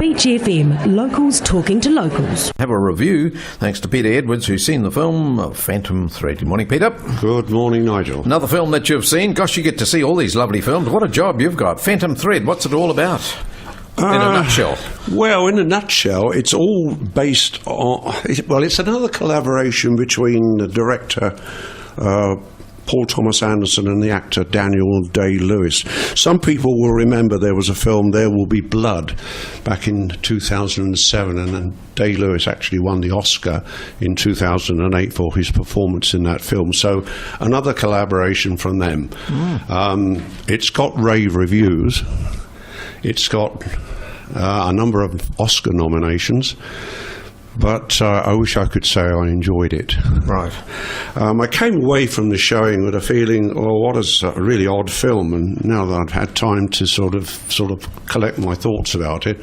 Beach FM, locals talking to locals. Have a review, thanks to Peter Edwards, who's seen the film Phantom Thread. Good morning, Peter. Good morning, Nigel. Another film that you've seen. Gosh, you get to see all these lovely films. What a job you've got. Phantom Thread, what's it all about? In a nutshell. Well, in a nutshell, it's all based on... it's another collaboration between the director... Paul Thomas Anderson and the actor Daniel Day-Lewis. Some people will remember there was a film, There Will Be Blood, back in 2007, and then Day-Lewis actually won the Oscar in 2008 for his performance in that film. So another collaboration from them. It's got rave reviews. It's got a number of Oscar nominations. But I wish I could say I enjoyed it. Right. I came away from the showing with a feeling, oh, what a really odd film. And now that I've had time to sort of collect my thoughts about it,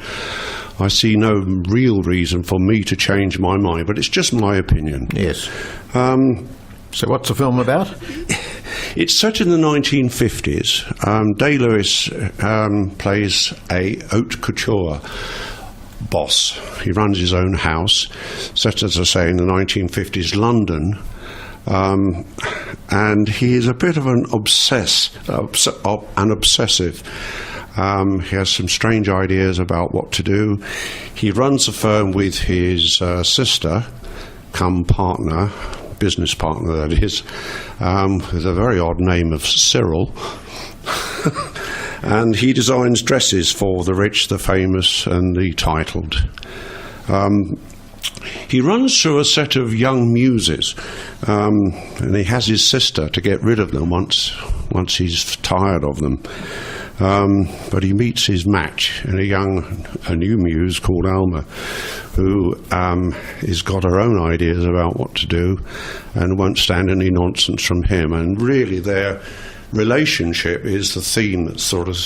I see no real reason for me to change my mind. But it's just my opinion. Yes. So what's the film about? It's set in the 1950s. Day-Lewis plays a haute couture boss. He runs his own house, set, as I say, in the 1950s London, and he is a bit of an obsessive. He has some strange ideas about what to do. He runs a firm with his sister, come partner, business partner that is, with a very odd name of Cyril. And he designs dresses for the rich, the famous, and the titled. He runs through a set of young muses, and he has his sister to get rid of them once he's tired of them. But he meets his match in a new muse called Alma, who has got her own ideas about what to do and won't stand any nonsense from him. And really their relationship is the theme that sort of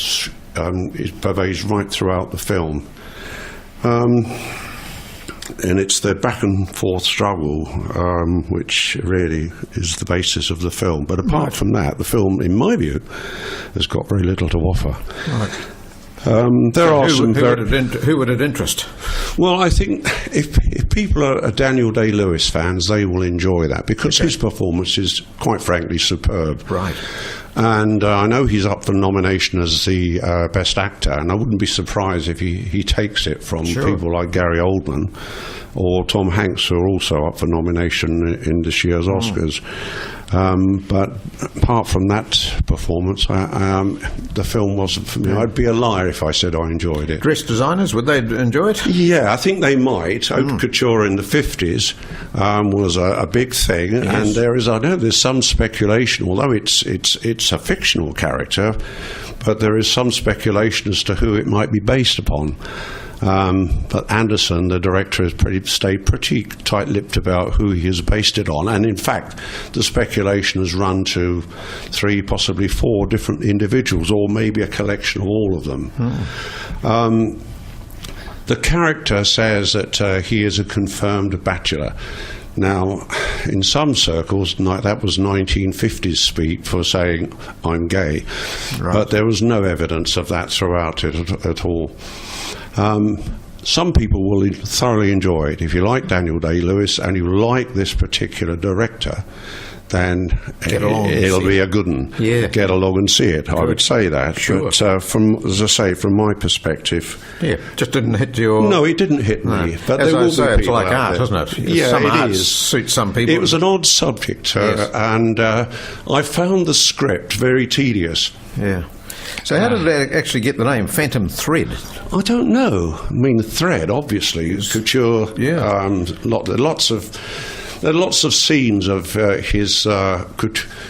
pervades right throughout the film. And it's their back and forth struggle which really is the basis of the film. But apart from that, the film, in my view, has got very little to offer. Right. Who would it interest? Well, I think if people are Daniel Day-Lewis fans, they will enjoy that because his performance is, quite frankly, superb. Right. And I know he's up for nomination as the best actor, and I wouldn't be surprised if he takes it from people like Gary Oldman or Tom Hanks, who are also up for nomination in this year's Oscars. But apart from that performance, the film wasn't for me. I'd be a liar if I said I enjoyed it. Dress designers, would they enjoy it? Yeah, I think they might. Haute couture in the 50s was a big thing, and there's some speculation, although it's a fictional character, but there is some speculation as to who it might be based upon. But Anderson, the director, has stayed pretty tight-lipped about who he has based it on, and in fact the speculation has run to 3, possibly 4 different individuals, or maybe a collection of all of them. The character says that he is a confirmed bachelor. Now, in some circles, that was 1950s speak for saying, I'm gay. Right. But there was no evidence of that throughout it at all. Some people will thoroughly enjoy it. If you like Daniel Day-Lewis and you like this particular director, then it'll be a good one. Yeah. Get along and see it. Good. I would say that. Sure. But as I say, from my perspective, just didn't hit your. No, it didn't hit me. But as there will I say, be it's like art, isn't it? Yeah, some it art is. Suits some people. It was an odd subject, and I found the script very tedious. Yeah. So how did they actually get the name Phantom Thread? I don't know. I mean, thread, obviously, couture. Yeah. There are lots of scenes of his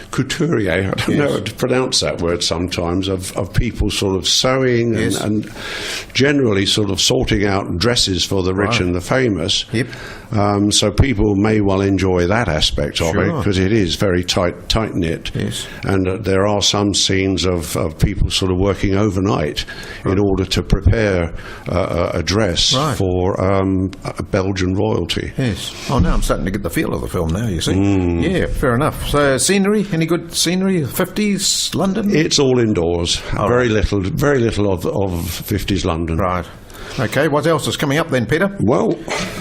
couturier, I don't know how to pronounce that word sometimes, of people sort of sewing and generally sort of sorting out dresses for the rich and the famous. Yep. So people may well enjoy that aspect of it, because it is very tight-knit. Yes. And there are some scenes of people sort of working overnight in order to prepare a dress for Belgian royalty. Yes. Oh, now I'm starting to get the feel of the film now, you see. Yeah, fair enough. So scenery, any good scenery? 50s London? It's all indoors. Very little of 50s London. Right. Okay, what else is coming up then, Peter? Well,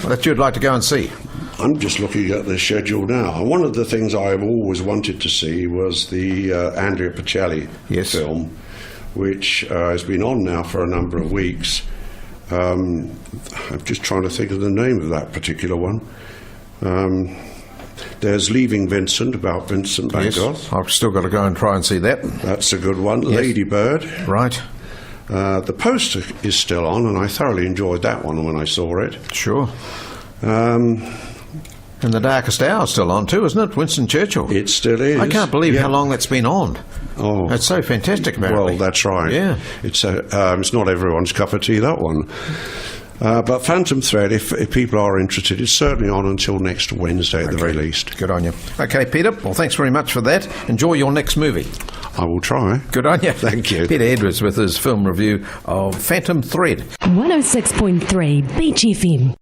That you'd like to go and see? I'm just looking at the schedule now. One of the things I've always wanted to see was the Andrea Bocelli Yes. film, which has been on now for a number of weeks. I'm just trying to think of the name of that particular one. There's Leaving Vincent, about Vincent van Gogh. Yes, I've still got to go and try and see that. That's a good one. Lady Bird. Right, The Poster is still on, and I thoroughly enjoyed that one when I saw it. sure. And The Darkest Hour is still on too, isn't it? Winston Churchill. It still is. I can't believe Yeah. how long that's been on. Oh, It's so fantastic, apparently. well, that's right. Yeah. It's not everyone's cup of tea, that one. But Phantom Thread, if people are interested, is certainly on until next Wednesday at the very least. Good on you. Okay, Peter, well, thanks very much for that. Enjoy your next movie. I will try. Good on you. Thank you. Peter Edwards with his film review of Phantom Thread. 106.3 Beach FM.